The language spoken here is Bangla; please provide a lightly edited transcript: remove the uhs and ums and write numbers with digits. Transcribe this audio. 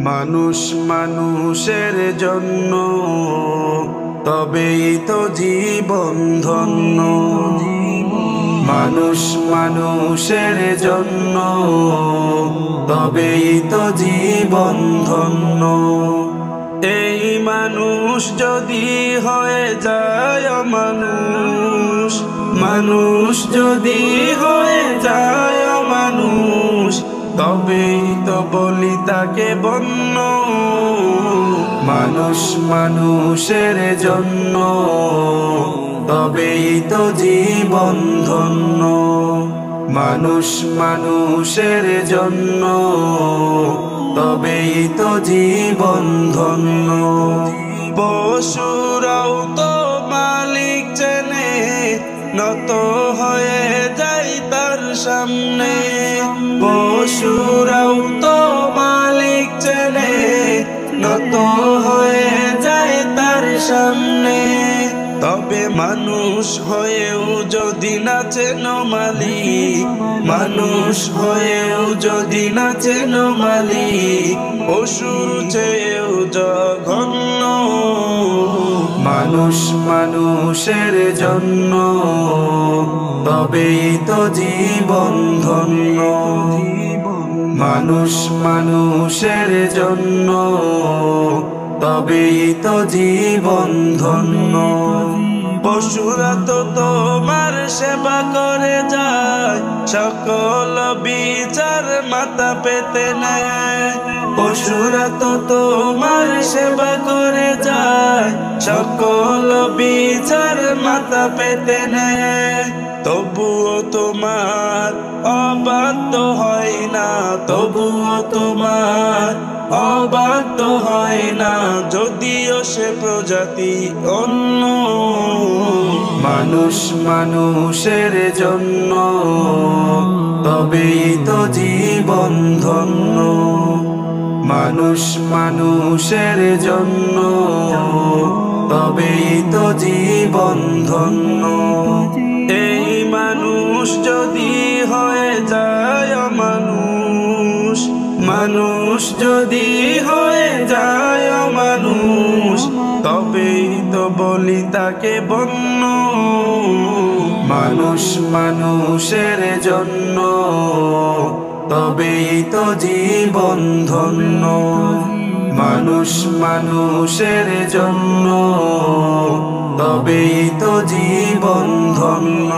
মানুষ মানুষের জন্য, তবেই তো জীবন ধন্য। মানুষ মানুষের জন্য, তবেই তো জীবন ধন্য। এই মানুষ যদি হয়ে যায় মানুষ, মানুষ যদি হয়ে যায় মানুষ, তবেই তো বলি তাকে বন্য। মানুষ মানুষের জন্য, তবেই তো জীবন ধন্য। মানুষ মানুষের জন্য, তবেই তো জীবন ধন্য। পশুরাও তো মালিক চেনে, নত হয়ে যায় তার সামনে। পশুরাও তো মালিক চেনে, নত হয়ে যায় তার সামনে। তবে মানুষ হয়েও যদি না চেনো মালিক, মানুষ হয়েও যদি না চেনো মালিক, পশুর চেয়েও জঘন্য। মানুষ মানুষের জন্য, তবেই তো জীবন ধন্য। মানুষ মানুষের জন্য, তবেই তো জীবন ধন্য। পশুরা তো তোমার সেবা করে যায়, সকল বিচার মাথা পেতে নেয়। পশুরা তো তোমার সেবা করে যায়, সকল বিচার মাথা পেতে নেয়। তবুও তোমার অবাধ্য হয় না, তবুও তোমার অবাধ্য হয় না, যদিও সে প্রজাতি অন্য। মানুষ মানুষের জন্য, তবেই তো জীবন ধন্য। মানুষ মানুষের জন্য, তবেই তো জীবন ধন্য। এই মানুষ যদি হয়ে যায় মানুষ, মানুষ যদি হয়ে যায় মানুষ, তবেই তো বলি তাকে বন্য। মানুষ মানুষের জন্য, তবেই তো জীবন ধন্য। মানুষ মানুষের জন্য, তবেই তো জীবন ধন্য।